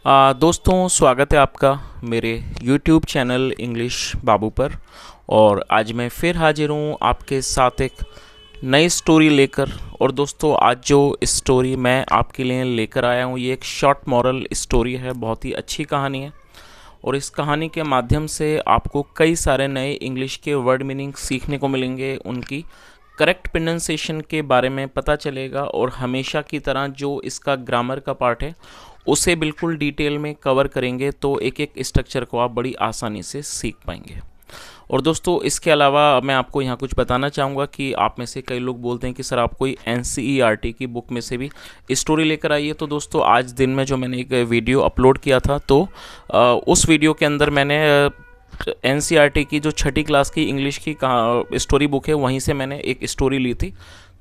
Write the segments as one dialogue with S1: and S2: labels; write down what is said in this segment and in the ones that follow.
S1: दोस्तों स्वागत है आपका मेरे YouTube चैनल इंग्लिश बाबू पर। और आज मैं फिर हाजिर हूँ आपके साथ एक नई स्टोरी लेकर। और दोस्तों आज जो स्टोरी मैं आपके लिए लेकर आया हूँ ये एक शॉर्ट मॉरल स्टोरी है, बहुत ही अच्छी कहानी है। और इस कहानी के माध्यम से आपको कई सारे नए इंग्लिश के वर्ड मीनिंग सीखने को मिलेंगे, उनकी करेक्ट प्रोनाउंसिएशन के बारे में पता चलेगा और हमेशा की तरह जो इसका ग्रामर का पार्ट है उसे बिल्कुल डिटेल में कवर करेंगे, तो एक एक स्ट्रक्चर को आप बड़ी आसानी से सीख पाएंगे। और दोस्तों इसके अलावा मैं आपको यहाँ कुछ बताना चाहूँगा कि आप में से कई लोग बोलते हैं कि सर आप कोई NCERT की बुक में से भी स्टोरी लेकर आइए। तो दोस्तों आज दिन में जो मैंने एक वीडियो अपलोड किया था, तो उस वीडियो के अंदर मैंने NCERT की जो छठी क्लास की इंग्लिश की स्टोरी बुक है वहीं से मैंने एक स्टोरी ली थी।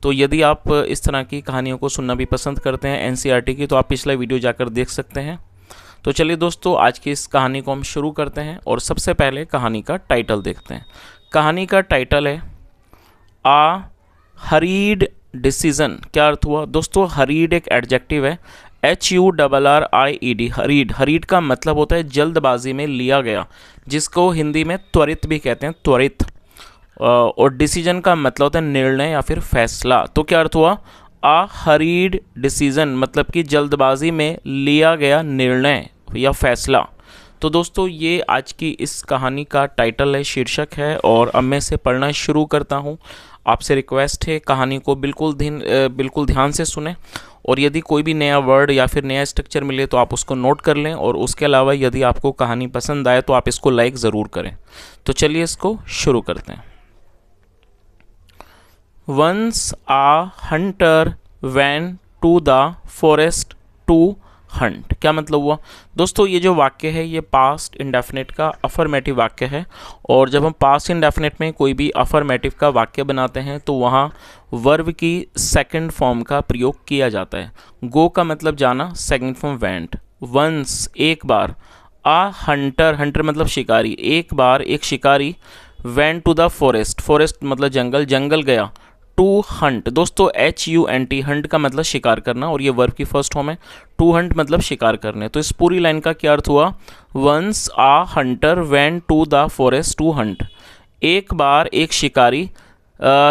S1: तो यदि आप इस तरह की कहानियों को सुनना भी पसंद करते हैं NCERT की, तो आप पिछला वीडियो जाकर देख सकते हैं। तो चलिए दोस्तों आज की इस कहानी को हम शुरू करते हैं और सबसे पहले कहानी का टाइटल देखते हैं। कहानी का टाइटल है आ हरीड डिसीजन। क्या अर्थ हुआ दोस्तों? हरीड एक एडजेक्टिव है, HURRIED। हरीड, हरीड का मतलब होता है जल्दबाजी में लिया गया, जिसको हिंदी में त्वरित भी कहते हैं, त्वरित। और डिसीजन का मतलब होता है निर्णय या फिर फैसला। तो क्या अर्थ हुआ? आ हरीड डिसीजन मतलब कि जल्दबाजी में लिया गया निर्णय या फैसला। तो दोस्तों ये आज की इस कहानी का टाइटल है, शीर्षक है। और अब मैं इसे पढ़ना शुरू करता हूँ। आपसे रिक्वेस्ट है कहानी को बिल्कुल ध्यान से सुने, और यदि कोई भी नया वर्ड या फिर नया स्ट्रक्चर मिले तो आप उसको नोट कर लें। और उसके अलावा यदि आपको कहानी पसंद आए तो आप इसको लाइक ज़रूर करें। तो चलिए इसको शुरू करते हैं। Once a hunter went to the forest to hunt। क्या मतलब हुआ दोस्तों? ये जो वाक्य है ये पास्ट इंडेफिनिट का अफर्मेटिव वाक्य है। और जब हम पास्ट इंडेफिनिट में कोई भी अफर्मेटिव का वाक्य बनाते हैं तो वहाँ वर्ब की सेकंड फॉर्म का प्रयोग किया जाता है। गो का मतलब जाना, सेकंड फॉर्म वेंट। वंस एक बार, आ हंटर, हंटर मतलब शिकारी, एक बार एक शिकारी, went to the forest, forest मतलब जंगल, जंगल गया। टू हंट दोस्तों HUNT, हंट का मतलब शिकार करना, और ये वर्ब की फर्स्ट फॉर्म है। टू हंट मतलब शिकार करने। तो इस पूरी लाइन का क्या अर्थ हुआ? Once a hunter went to the forest to hunt. एक बार एक शिकारी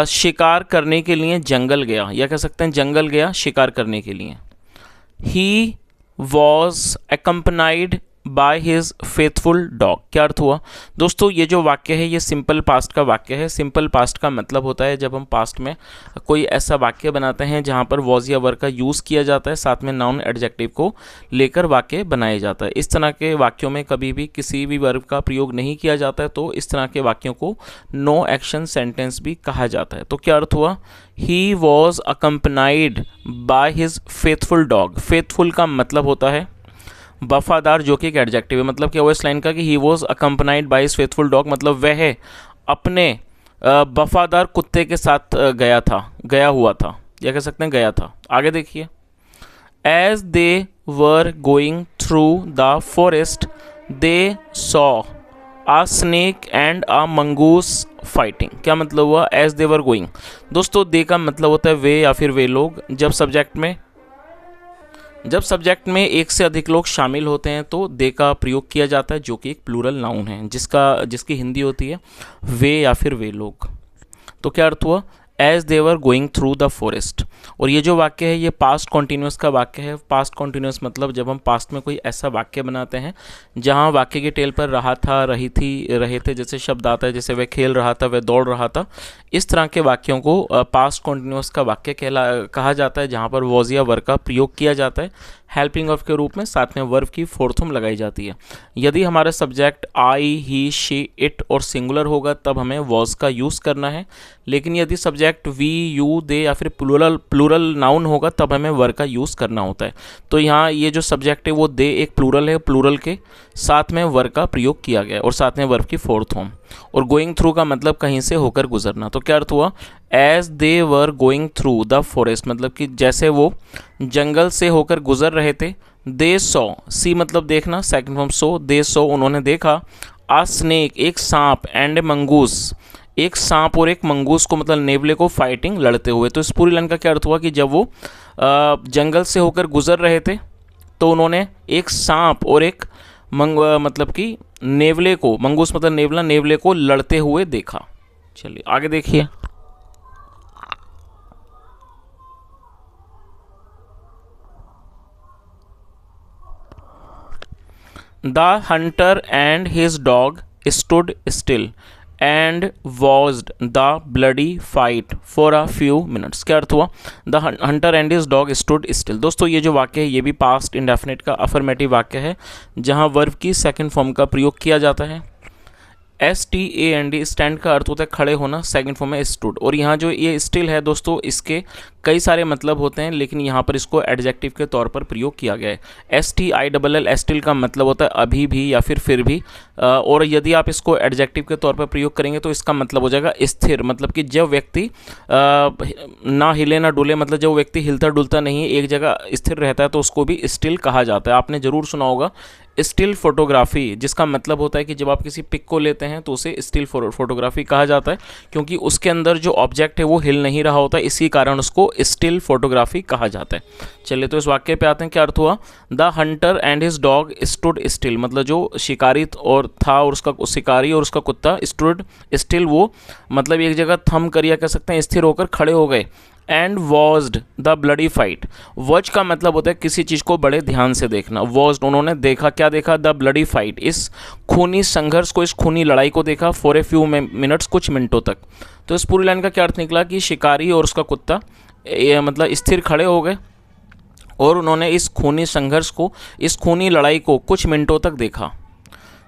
S1: शिकार करने के लिए जंगल गया, या कह सकते हैं जंगल गया शिकार करने के लिए। He was accompanied by his faithful dog. क्या अर्थ हुआ दोस्तों? ये जो वाक्य है ये सिंपल पास्ट का वाक्य है। सिंपल पास्ट का मतलब होता है जब हम पास्ट में कोई ऐसा वाक्य बनाते हैं जहाँ पर वॉज या वर्ब का यूज़ किया जाता है, साथ में नाउन एडजेक्टिव को लेकर वाक्य बनाया जाता है। इस तरह के वाक्यों में कभी भी किसी भी वर्ब का प्रयोग नहीं किया जाता है, तो इस तरह के वाक्यों को नो एक्शन सेंटेंस भी कहा जाता है। तो क्या अर्थ हुआ? He was accompanied by his faithful dog. Faithful का मतलब होता है वफादार, जो कि एक एडजेक्टिव है। मतलब क्या हुआ इस लाइन का कि he was accompanied by his faithful dog, मतलब वह अपने वफादार कुत्ते के साथ गया हुआ था, या कह सकते हैं गया था। आगे देखिए। As they were going through the forest they saw a snake and a mongoose fighting. क्या मतलब हुआ? एज दे वर गोइंग दोस्तों दे का मतलब होता है वे या फिर वे लोग। जब सब्जेक्ट में एक से अधिक लोग शामिल होते हैं तो दे का प्रयोग किया जाता है, जो कि एक प्लूरल नाउन है, जिसकी हिंदी होती है वे या फिर वे लोग। तो क्या अर्थ हुआ? As they were going through the forest. और ये जो वाक्य है ये पास्ट कॉन्टिन्यूस का वाक्य है। पास्ट कॉन्टिन्यूस मतलब जब हम पास्ट में कोई ऐसा वाक्य बनाते हैं जहाँ वाक्य के टेल पर रहा था, रही थी, रहे थे जैसे शब्द आता है, जैसे वह खेल रहा था, वह दौड़ रहा था, इस तरह के वाक्यों को पास्ट कॉन्टिन्यूस का वाक्य कहा जाता है, जहाँ पर वॉज या वर्ब का प्रयोग किया जाता है हेल्पिंग ऑफ के रूप में, साथ में वर्ब की फोर्थ फॉर्म लगाई जाती है। यदि हमारा subject I, he, she, it और सिंगुलर होगा तब हमें वॉज का यूज़ करना है। लेकिन यदि सब्जेक्ट वी, यू, दे या फिर प्लूरल नाउन होगा तब हमें वर्ब का यूज़ करना होता है। तो यहाँ ये जो सब्जेक्ट है वो दे एक प्लूरल है, प्लूरल के साथ में वर्ब का प्रयोग किया गया और साथ में वर्ब की फोर्थ फॉर्म। और गोइंग थ्रू का मतलब कहीं से होकर गुजरना। तो क्या अर्थ हुआ? As they were going through the forest मतलब कि जैसे वो जंगल से होकर गुजर रहे थे। दे सॉ, सी मतलब देखना, second form so, they saw उन्होंने देखा, आ स्नेक एक सांप, एंड ए मंगूस एक सांप और एक मंगूस को मतलब नेवले को फाइटिंग लड़ते हुए। तो इस पूरी लाइन का क्या अर्थ हुआ कि जब वो जंगल से होकर गुजर रहे थे तो उन्होंने एक सांप और एक मतलब कि नेवले को, मंगूस मतलब नेवला, नेवले को लड़ते हुए देखा। चलिए आगे देखिए। The Hunter and his dog stood still and watched the bloody fight for a few minutes. क्या अर्थ हुआ? The Hunter and his dog stood still. दोस्तों ये जो वाक्य है ये भी पास्ट इंडेफिनिट का अफर्मेटिव वाक्य है, जहां वर्ब की सेकंड फॉर्म का प्रयोग किया जाता है। STAND, स्टैंड का अर्थ होता है खड़े होना, सेकंड फॉर्म में स्टूड। और यहाँ जो ये स्टिल है दोस्तों, इसके कई सारे मतलब होते हैं, लेकिन यहाँ पर इसको एडजेक्टिव के तौर पर प्रयोग किया गया है। STILL, स्टिल का मतलब होता है अभी भी या फिर भी। और यदि आप इसको एडजेक्टिव के तौर पर प्रयोग करेंगे तो इसका मतलब हो जाएगा स्थिर, मतलब कि जब व्यक्ति ना हिले ना डुले, मतलब जब व्यक्ति हिलता डुलता नहीं है, एक जगह स्थिर रहता है, तो उसको भी स्टिल कहा जाता है। आपने ज़रूर सुना होगा स्टिल फोटोग्राफी, जिसका मतलब होता है कि जब आप किसी पिक को लेते हैं तो उसे स्टिल फोटोग्राफी कहा जाता है, क्योंकि उसके अंदर जो ऑब्जेक्ट है वो हिल नहीं रहा होता, इसी कारण उसको स्टिल फोटोग्राफी कहा जाता है। चलिए तो इस वाक्य पे आते हैं। क्या अर्थ हुआ? The Hunter and his dog stood still, मतलब जो शिकारी और था और उसका शिकारी और उसका कुत्ता स्टूड स्टिल, वो मतलब एक जगह थम कर या कह सकते हैं स्थिर होकर खड़े हो गए। And watched the bloody fight. Watch का मतलब होता है किसी चीज़ को बड़े ध्यान से देखना। वॉच्ड, उन्होंने देखा, क्या देखा? द ब्लडी फाइट, इस खूनी संघर्ष को, इस खूनी लड़ाई को देखा। फॉर ए फ्यू मिनट्स, कुछ मिनटों तक। तो इस पूरी लाइन का क्या अर्थ निकला कि शिकारी और उसका कुत्ता मतलब स्थिर खड़े हो गए और उन्होंने इस खूनी संघर्ष को, इस खूनी लड़ाई को कुछ मिनटों तक देखा।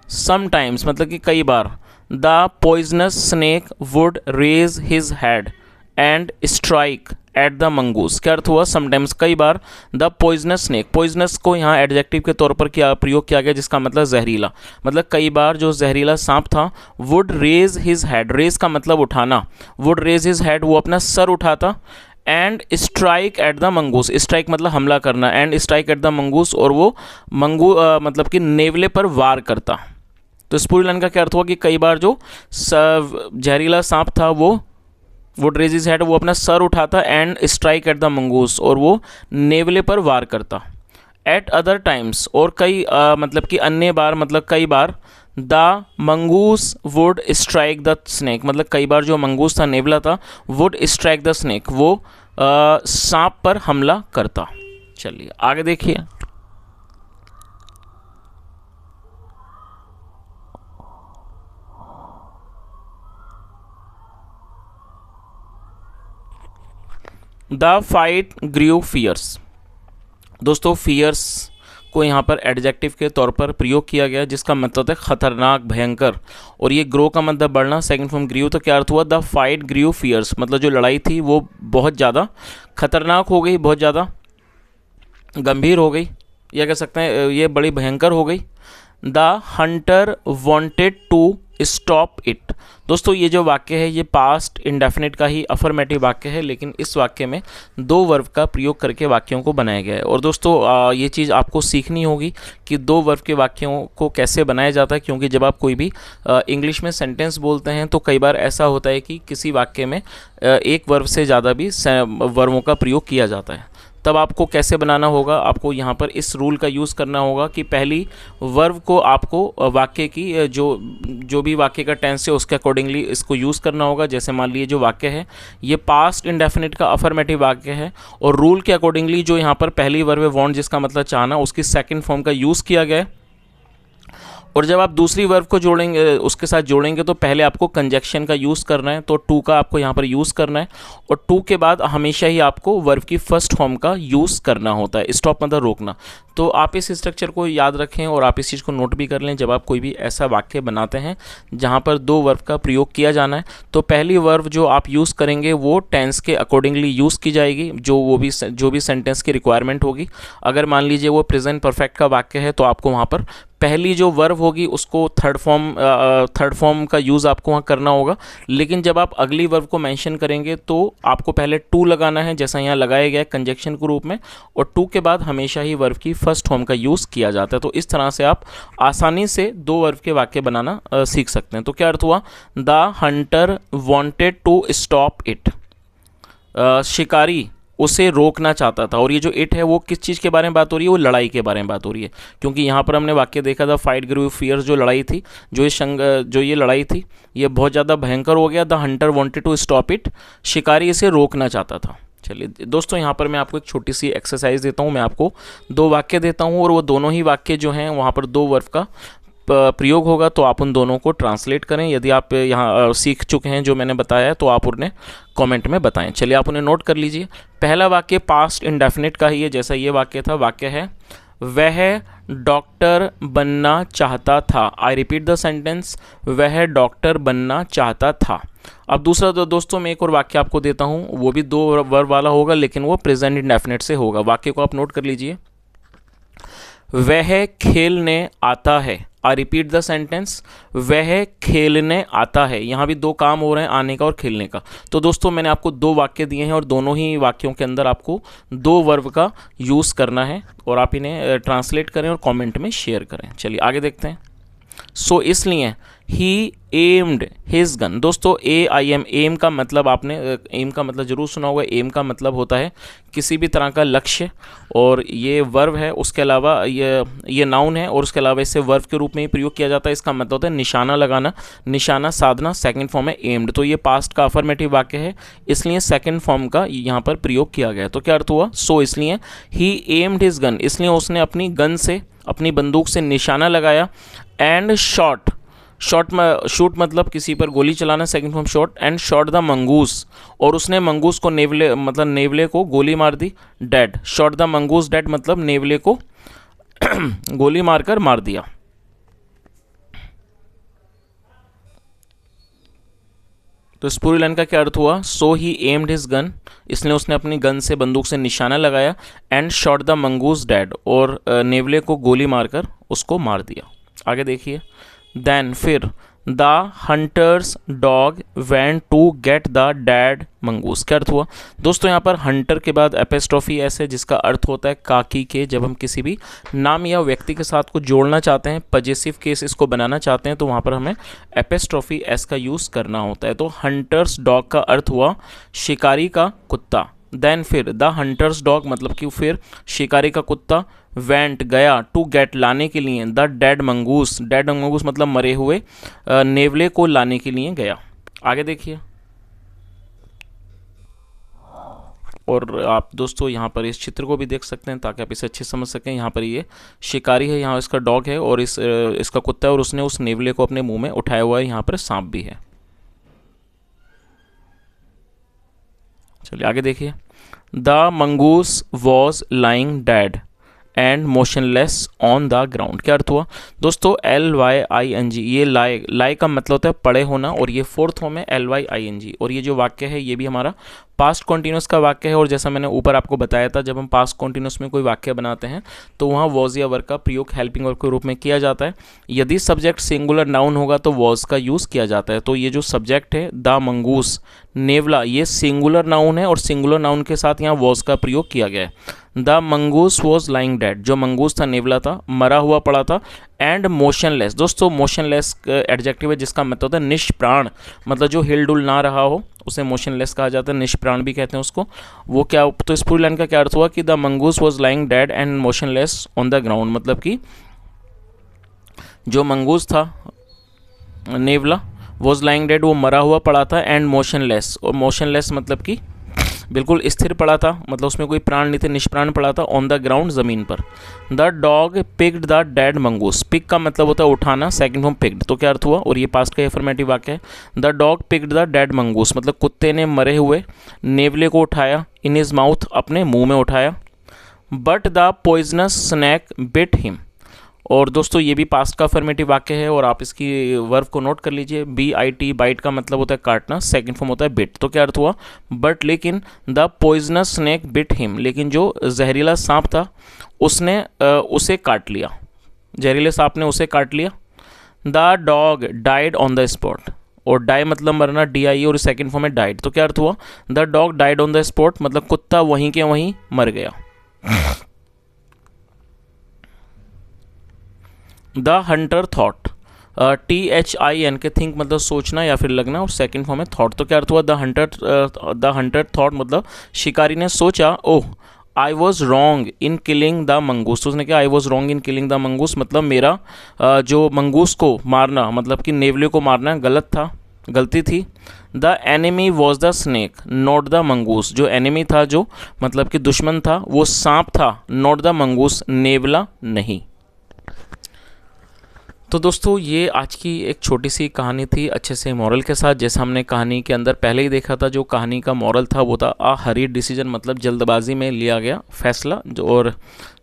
S1: समटाइम्स मतलब कि कई बार। The poisonous snake would raise his head and strike at the mongoose. क्या अर्थ हुआ? समटाइम्स, कई बार। द पॉइजनस स्नेक, पॉइजनस को यहाँ एडजेक्टिव के तौर पर प्रयोग किया गया, जिसका मतलब जहरीला, मतलब कई बार जो जहरीला सांप था। Would raise his head, raise का मतलब उठाना, वुड रेज हिज हेड, वो अपना सर उठाता। And strike at the mongoose, strike मतलब हमला करना, and strike at the mongoose, और वो मतलब कि नेवले पर वार करता। तो इस पूरी लाइन का क्या अर्थ हुआ कि कई बार जो जहरीला सांप था वो वुड रेज हिज हेड, वो अपना सर उठाता, and strike at the mongoose, और वो नेवले पर वार करता। एट अदर टाइम्स, और कई मतलब कि अन्य बार, मतलब कई बार। The mongoose would strike the snake, मतलब कई बार जो मंगूस था, नेवला था, वुड स्ट्राइक द स्नेक, वो सांप पर हमला करता। चलिए आगे देखिए। The fight grew fierce. दोस्तों फियर्स को यहाँ पर एडजेक्टिव के तौर पर प्रयोग किया गया, जिसका मतलब है खतरनाक, भयंकर। और ये ग्रो का मतलब बढ़ना, सेकंड फॉर्म ग्रू। तो क्या अर्थ हुआ? द फाइट ग्रू फियर्स, मतलब जो लड़ाई थी वो बहुत ज़्यादा खतरनाक हो गई, बहुत ज़्यादा गंभीर हो गई, या कह सकते हैं ये बड़ी भयंकर हो गई। The hunter wanted to stop it. दोस्तों ये जो वाक्य है ये पास्ट इंडेफिनिट का ही अफर्मेटिव वाक्य है, लेकिन इस वाक्य में दो वर्ब का प्रयोग करके वाक्यों को बनाया गया है। और दोस्तों ये चीज़ आपको सीखनी होगी कि दो वर्ब के वाक्यों को कैसे बनाया जाता है, क्योंकि जब आप कोई भी इंग्लिश में सेंटेंस बोलते हैं तो कई बार ऐसा होता है कि किसी वाक्य में एक वर्ब से ज़्यादा भी वर्बों का प्रयोग किया जाता है। तब आपको कैसे बनाना होगा? आपको यहाँ पर इस रूल का यूज़ करना होगा कि पहली वर्ब को आपको वाक्य की जो भी वाक्य का टेंस है उसके अकॉर्डिंगली इसको यूज़ करना होगा। जैसे मान लीजिए जो वाक्य है ये पास्ट इंडेफिनिट का अफर्मेटिव वाक्य है, और रूल के अकॉर्डिंगली जो यहाँ पर पहली वर्ब है वांट, जिसका मतलब चाहना, उसकी सेकंड फॉर्म का यूज़ किया गया है। और जब आप दूसरी वर्ब को जोड़ेंगे, उसके साथ जोड़ेंगे, तो पहले आपको कंजक्शन का यूज़ करना है, तो टू का आपको यहाँ पर यूज़ करना है। और टू के बाद हमेशा ही आपको वर्ब की फर्स्ट फॉर्म का यूज़ करना होता है। स्टॉप मतलब रोकना। तो आप इस स्ट्रक्चर को याद रखें और आप इस चीज़ को नोट भी कर लें जब आप कोई भी ऐसा वाक्य बनाते हैं जहाँ पर दो वर्ब का प्रयोग किया जाना है। तो पहली वर्ब जो आप यूज़ करेंगे वो टेंस के अकॉर्डिंगली यूज़ की जाएगी, जो भी सेंटेंस की रिक्वायरमेंट होगी। अगर मान लीजिए वो प्रेजेंट परफेक्ट का वाक्य है तो आपको वहाँ पर पहली जो वर्ब होगी उसको थर्ड फॉर्म का यूज़ आपको वहाँ करना होगा। लेकिन जब आप अगली वर्ब को मेंशन करेंगे तो आपको पहले टू लगाना है, जैसा यहाँ लगाया गया है कंजक्शन के रूप में, और टू के बाद हमेशा ही वर्ब की फर्स्ट फॉर्म का यूज़ किया जाता है। तो इस तरह से आप आसानी से दो वर्ब के वाक्य बनाना सीख सकते हैं। तो क्या अर्थ हुआ? The hunter wanted to stop it. शिकारी उसे रोकना चाहता था। और ये जो इट है वो किस चीज़ के बारे में बात हो रही है, वो लड़ाई के बारे में बात हो रही है, क्योंकि यहाँ पर हमने वाक्य देखा था फाइट ग्रू फियर्स, जो लड़ाई थी, जो ये लड़ाई थी ये बहुत ज़्यादा भयंकर हो गया। The hunter wanted to stop it, शिकारी इसे रोकना चाहता था। चलिए दोस्तों, यहाँ पर मैं आपको एक छोटी सी एक्सरसाइज देता हूँ। मैं आपको दो वाक्य देता हूँ और वो दोनों ही वाक्य जो हैं वहाँ पर दो वर्ब का प्रयोग होगा, तो आप उन दोनों को ट्रांसलेट करें। यदि आप यहाँ सीख चुके हैं जो मैंने बताया है तो आप उन्हें कमेंट में बताएं। चलिए आप उन्हें नोट कर लीजिए। पहला वाक्य पास्ट इंडेफिनिट का ही है, जैसा ये वाक्य था। वाक्य है वह डॉक्टर बनना चाहता था। आई रिपीट द सेंटेंस, वह डॉक्टर बनना चाहता था। अब दूसरा दोस्तों मैं एक और वाक्य आपको देता हूँ, वो भी दो वर्ब वाला होगा लेकिन वो प्रेजेंट इंडेफिनिट से होगा। वाक्य को आप नोट कर लीजिए। वह खेलने आता है। आई रिपीट द सेंटेंस, वह खेलने आता है। यहाँ भी दो काम हो रहे हैं, आने का और खेलने का। तो दोस्तों मैंने आपको दो वाक्य दिए हैं और दोनों ही वाक्यों के अंदर आपको दो वर्ब का यूज़ करना है और आप इन्हें ट्रांसलेट करें और कमेंट में शेयर करें। चलिए आगे देखते हैं। सो इसलिए ही एम्ड हिज गन। दोस्तों AIM, एम का मतलब आपने एम का मतलब जरूर सुना होगा। एम का मतलब होता है किसी भी तरह का लक्ष्य, और ये वर्ब है। उसके अलावा ये नाउन है और उसके अलावा इसे वर्ब के रूप में ही प्रयोग किया जाता है। इसका मतलब होता है निशाना लगाना, निशाना साधना। सेकंड फॉर्म है एम्ड। तो ये पास्ट का अफर्मेटिव वाक्य है, इसलिए सेकंड फॉर्म का यहाँ पर प्रयोग किया गया। तो क्या अर्थ हुआ? सो इसलिए ही एम्ड हिज गन, इसलिए उसने अपनी गन से, अपनी बंदूक से निशाना लगाया। एंड शॉट, शूट मतलब किसी पर गोली चलाना, second form shot. And shot the mongoose, और उसने मंगूस को, नेवले मतलब नेवले को गोली मार दी। Dead, shot the mongoose dead मतलब नेवले को गोली मारकर मार दिया। तो इस पूरी लाइन का क्या अर्थ हुआ? सो ही एम्ड हिज गन, इसलिए उसने अपनी गन से, बंदूक से निशाना लगाया। And shot the mongoose dead, और नेवले को गोली मारकर उसको मार दिया। आगे देखिए। देन फिर the hunter's dog went to get the dead mongoose. क्या अर्थ हुआ? दोस्तों यहाँ पर हंटर के बाद एपिस्ट्रोफी एस है, जिसका अर्थ होता है काकी के। जब हम किसी भी नाम या व्यक्ति के साथ को जोड़ना चाहते हैं, पजेसिव केस इसको बनाना चाहते हैं, तो वहाँ पर हमें एपिस्ट्रोफी एस का यूज़ करना होता है। तो हंटर्स डॉग का अर्थ हुआ शिकारी का कुत्ता। देन फिर द हंटर्स डॉग मतलब कि फिर शिकारी का कुत्ता, वेंट गया, टू गेट लाने के लिए, the dead mongoose, dead mongoose मतलब मरे हुए नेवले को लाने के लिए गया। आगे देखिए। और आप दोस्तों यहाँ पर इस चित्र को भी देख सकते हैं ताकि आप इसे अच्छे समझ सकें। यहाँ पर ये शिकारी है, यहाँ इसका डॉग है और इसका कुत्ता है, और उसने उस नेवले को अपने मुंह में उठाया हुआ है। यहाँ पर सांप भी है। चलिए आगे देखिए। The mongoose was lying dead and motionless on the ground. क्या अर्थ हुआ? दोस्तों LYING, ये लाई का मतलब होता है पड़े होना, और ये फोर्थ फॉर्म है LYING। और ये जो वाक्य है ये भी हमारा पास्ट कॉन्टिन्यूस का वाक्य है। और जैसा मैंने ऊपर आपको बताया था, जब हम पास्ट कॉन्टिन्यूस में कोई वाक्य बनाते हैं तो वहाँ वॉज या वर्ब का प्रयोग हेल्पिंग वर्ब के रूप में किया जाता है। यदि सब्जेक्ट सिंगुलर नाउन होगा तो वॉज का यूज़ किया जाता है। तो ये जो सब्जेक्ट है द मंगूस, नेवला, ये सिंगुलर नाउन है और सिंगुलर नाउन के साथ यहाँ वॉज का प्रयोग किया गया है। The mongoose was lying dead, जो मंगूस था, नेवला था, मरा हुआ पड़ा था। एंड मोशनलेस, दोस्तों मोशनलेस एडजेक्टिव है जिसका मतलब होता है निष्प्राण, मतलब जो हिल डुल ना रहा हो उसे मोशनलेस कहा जाता है, निष्प्राण भी कहते हैं उसको। वो क्या, तो इस पूरी लाइन का क्या अर्थ हुआ कि the mongoose was lying dead and motionless on the ground, मतलब कि जो मंगूस था, नेवला, वॉज लाइंग डेड, वो मरा हुआ पड़ा था। एंड मोशनलेस, और मोशनलेस मतलब कि बिल्कुल स्थिर पड़ा था, मतलब उसमें कोई प्राण नहीं थे, निष्प्राण पड़ा था। ऑन द ग्राउंड, ज़मीन पर। The dog picked the dead mongoose, pick का मतलब होता है उठाना, सेकंड फॉर्म पिक्ड। तो क्या अर्थ हुआ? और ये पास्ट का अफर्मेटिव वाक्य है। The dog picked the dead mongoose मतलब कुत्ते ने मरे हुए नेवले को उठाया, इन हिज माउथ, अपने मुंह में उठाया। But the poisonous snake bit him, और दोस्तों ये भी पास्ट का अफर्मेटिव वाक्य है और आप इसकी वर्ब को नोट कर लीजिए। BIT, बाइट का मतलब होता है काटना, सेकंड फॉर्म होता है बिट। तो क्या अर्थ हुआ? बट लेकिन the poisonous snake bit him, लेकिन जो जहरीला सांप था उसने उसे काट लिया, जहरीले सांप ने उसे काट लिया। The dog died on the spot, और डाई मतलब मरना, DIE, और सेकंड फॉर्म में डाइड। तो क्या अर्थ हुआ? The dog died on the spot मतलब कुत्ता वहीं के वहीं मर गया। द हंटर थॉट, THIN के थिंक मतलब सोचना या फिर लगना, और सेकंड फॉर्म है थॉट। तो क्या अर्थ हुआ, द हंटर थॉट मतलब शिकारी ने सोचा, oh I was wrong in killing the mongoose. तो उसने कहा I was wrong in killing the mongoose, मतलब मेरा जो मंगूस को मारना, मतलब कि नेवले को मारना गलत था, गलती थी। The enemy was the snake not the mongoose, जो एनिमी था, जो मतलब कि दुश्मन था, वो सांप था, नॉट द मंगूस, नेवला नहीं। तो दोस्तों ये आज की एक छोटी सी कहानी थी अच्छे से मॉरल के साथ। जैसा हमने कहानी के अंदर पहले ही देखा था, जो कहानी का मॉरल था वो था अ हरीड डिसीजन, मतलब जल्दबाजी में लिया गया फैसला। और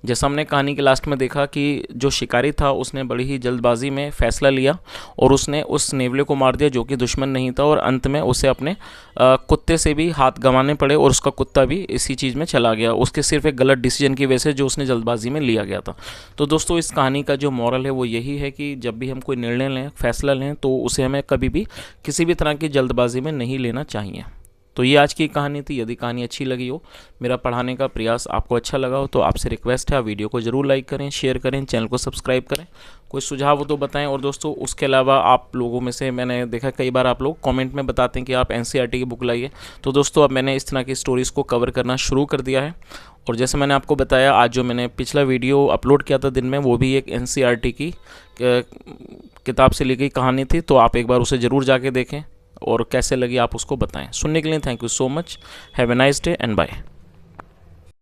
S1: जैसा हमने कहानी के लास्ट में देखा कि जो शिकारी था उसने बड़ी ही जल्दबाजी में फैसला लिया और उसने उस नेवले को मार दिया जो कि दुश्मन नहीं था, और अंत में उसे अपने कुत्ते से भी हाथ गंवाने पड़े और उसका कुत्ता भी इसी चीज़ में चला गया, उसके सिर्फ एक गलत डिसीजन की वजह से जो उसने जल्दबाजी में लिया गया था। तो दोस्तों इस कहानी का जो मॉरल है वो यही है कि जब भी हम कोई निर्णय लें, फैसला लें, तो उसे हमें कभी भी किसी भी तरह की जल्दबाजी में नहीं लेना चाहिए। तो ये आज की कहानी थी। यदि कहानी अच्छी लगी हो, मेरा पढ़ाने का प्रयास आपको अच्छा लगा हो, तो आपसे रिक्वेस्ट है वीडियो को ज़रूर लाइक करें, शेयर करें, चैनल को सब्सक्राइब करें। कोई सुझाव हो तो बताएं। और दोस्तों उसके अलावा आप लोगों में से मैंने देखा कई बार आप लोग कमेंट में बताते हैं कि आप NCERT की बुक लाइए। तो दोस्तों अब मैंने इस तरह की स्टोरीज़ को कवर करना शुरू कर दिया है। और जैसे मैंने आपको बताया, आज जो मैंने पिछला वीडियो अपलोड किया था दिन में, वो भी एक NCERT की किताब से ली गई कहानी थी। तो आप एक बार उसे ज़रूर जाके देखें और कैसे लगी आप उसको बताएं। सुनने के लिए thank you so much. Have a nice day and bye.